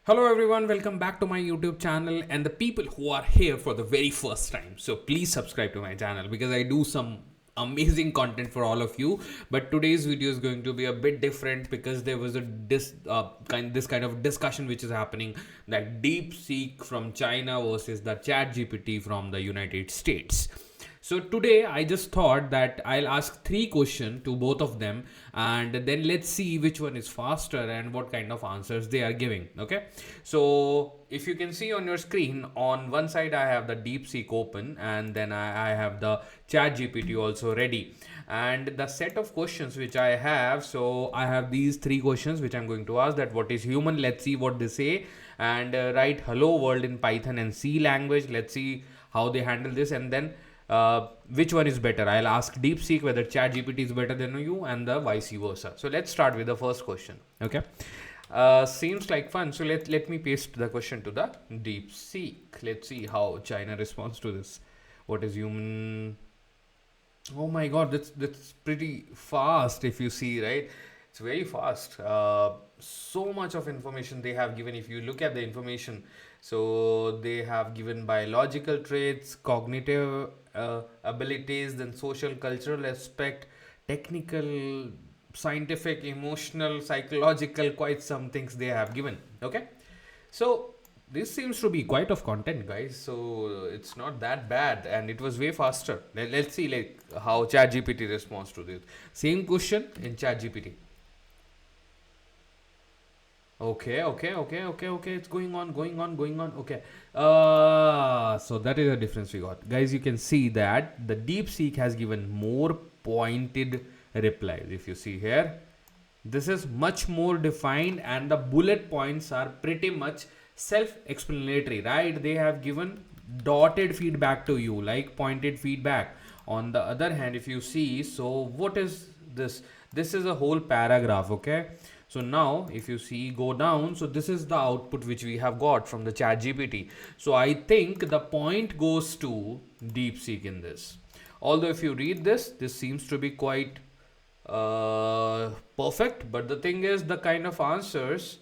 Hello everyone, welcome back to my YouTube channel and the people who are here for the very first time. So please subscribe to my channel because I do some amazing content for all of you. But today's video is going to be a bit different because there was this kind of discussion which is happening, that DeepSeek from China versus the ChatGPT from the United States. So today I just thought that I'll ask three questions to both of them and then let's see which one is faster and what kind of answers they are giving. Okay. So if you can see on your screen, on one side I have the DeepSeek open and then I have the ChatGPT also ready. And the set of questions which I have, so I have these three questions which I'm going to ask: that what is human? Let's see what they say. And write hello world in Python and C language. Let's see how they handle this. And then which one is better? I'll ask DeepSeek whether ChatGPT is better than you and the vice versa. So let's start with the first question. Okay. Seems like fun. So let me paste the question to the DeepSeek. Let's see how China responds to this. What is human? Oh my god, that's pretty fast if you see, right? It's very fast. So much of information they have given. If you look at the information, so they have given biological traits, cognitive abilities, then social cultural aspect, technical, scientific, emotional, psychological, quite some things they have given. Okay. So this seems to be quite of content, guys. So it's not that bad, and it was way faster. Let's see like how ChatGPT responds to this. Same question in ChatGPT. Okay. It's going on. Okay. So that is the difference we got, guys. You can see that the DeepSeek has given more pointed replies. If you see here, this is much more defined, and the bullet points are pretty much self-explanatory, right? They have given dotted feedback to you, like pointed feedback. On the other hand, if you see, so what is this? This is a whole paragraph, okay? So now if you see, go down, so this is the output which we have got from the chat GPT. So I think the point goes to DeepSeek in this. Although if you read this seems to be quite perfect, but the thing is the kind of answers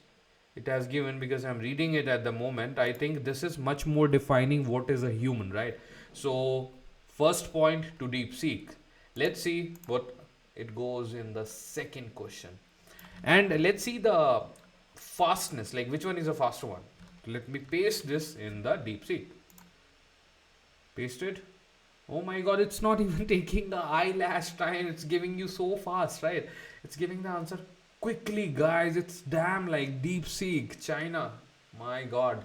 it has given, because I'm reading it at the moment, I think this is much more defining what is a human, right? So first point to DeepSeek. Let's see what it goes in the second question. And let's see the fastness, like which one is a faster one. Let me paste this in the DeepSeek. Paste it. Oh my god, it's not even taking the eyelash time. It's giving you so fast, right? It's giving the answer quickly, guys. It's damn like DeepSeek, China. My god.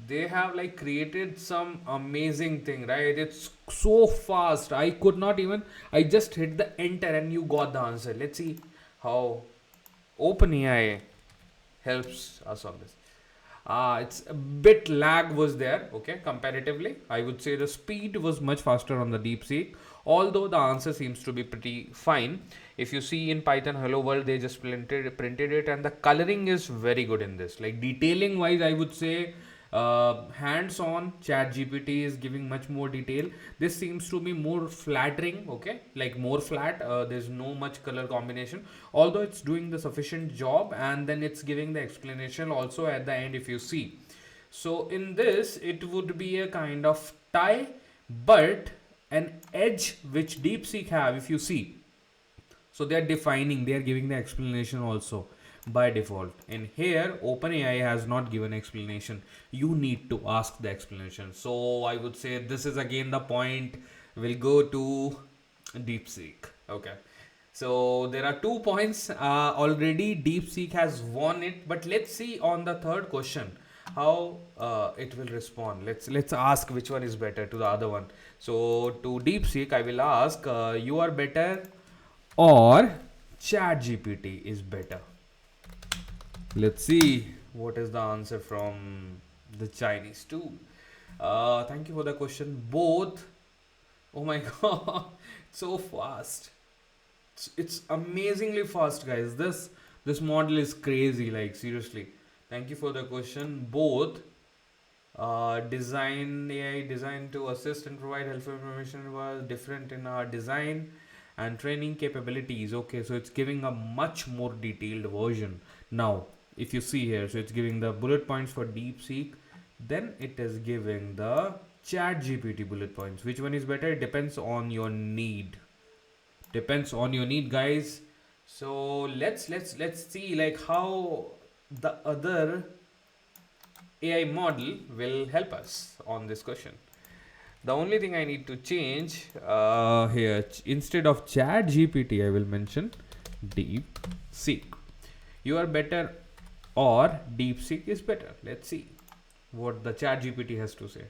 They have like created some amazing thing, right? It's so fast. I could not even, I just hit the enter and you got the answer. Let's see how OpenAI helps us on this. It's a bit lag was there, okay, comparatively. I would say the speed was much faster on the DeepSeek, although the answer seems to be pretty fine. If you see in Python Hello World, they just printed it, and the coloring is very good in this. Like detailing wise, I would say hands-on chat gpt is giving much more detail. This seems to be more flattering, okay, like more flat. There's no much color combination, although it's doing the sufficient job, and then it's giving the explanation also at the end if you see. So in this it would be a kind of tie, but an edge which DeepSeek have, if you see, so they are defining, they are giving the explanation also by default. And here OpenAI has not given explanation. You need to ask the explanation. So I would say this is again the point will go to DeepSeek. Okay. So there are 2 points. Already DeepSeek has won it, but let's see on the third question how it will respond. Let's ask which one is better to the other one. So to DeepSeek, I will ask, you are better or ChatGPT is better? Let's see what is the answer from the Chinese tool. Thank you for the question. Both. Oh my god, so fast. It's amazingly fast, guys. This model is crazy. Like seriously. Thank you for the question. Both. Design AI designed to assist and provide helpful information was different in our design and training capabilities. Okay, so it's giving a much more detailed version. Now if you see here, so it's giving the bullet points for DeepSeek, then it is giving the ChatGPT bullet points. Which one is better? It depends on your need. Depends on your need, guys. So let's see like how the other AI model will help us on this question. The only thing I need to change here, instead of Chat GPT, I will mention DeepSeek. You are better or DeepSeek is better. Let's see what the Chat GPT has to say.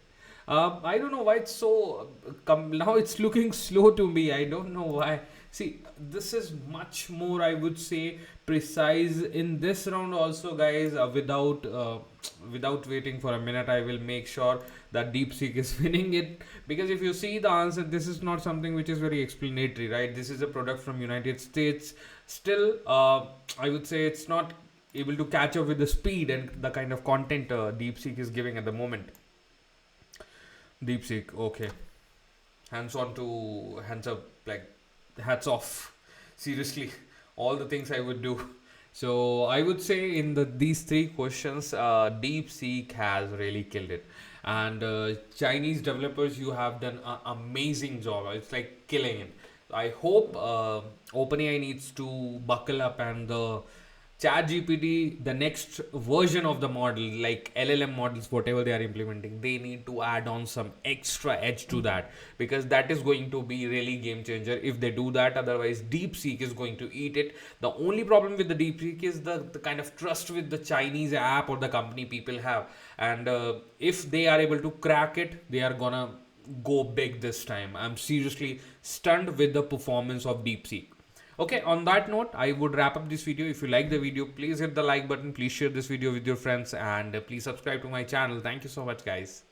I don't know why it's so. Now it's looking slow to me. I don't know why. See, this is much more, I would say, precise in this round also, guys. Without waiting for a minute, I will make sure that DeepSeek is winning it, because if you see the answer, this is not something which is very explanatory, right? This is a product from United States. Still, I would say it's not able to catch up with the speed and the kind of content DeepSeek is giving at the moment. DeepSeek, okay. Hands on to hands up, like hats off. Seriously, all the things I would do. So I would say in these three questions, DeepSeek has really killed it. And Chinese developers, you have done an amazing job. It's like killing it. I hope OpenAI needs to buckle up, and the ChatGPT, the next version of the model, like LLM models, whatever they are implementing, they need to add on some extra edge to that, because that is going to be really game changer if they do that. Otherwise, DeepSeek is going to eat it. The only problem with the DeepSeek is the kind of trust with the Chinese app or the company people have, and if they are able to crack it, they are gonna go big this time. I'm seriously stunned with the performance of DeepSeek. Okay, on that note, I would wrap up this video. If you like the video, please hit the like button, please share this video with your friends, and please subscribe to my channel. Thank you so much, guys.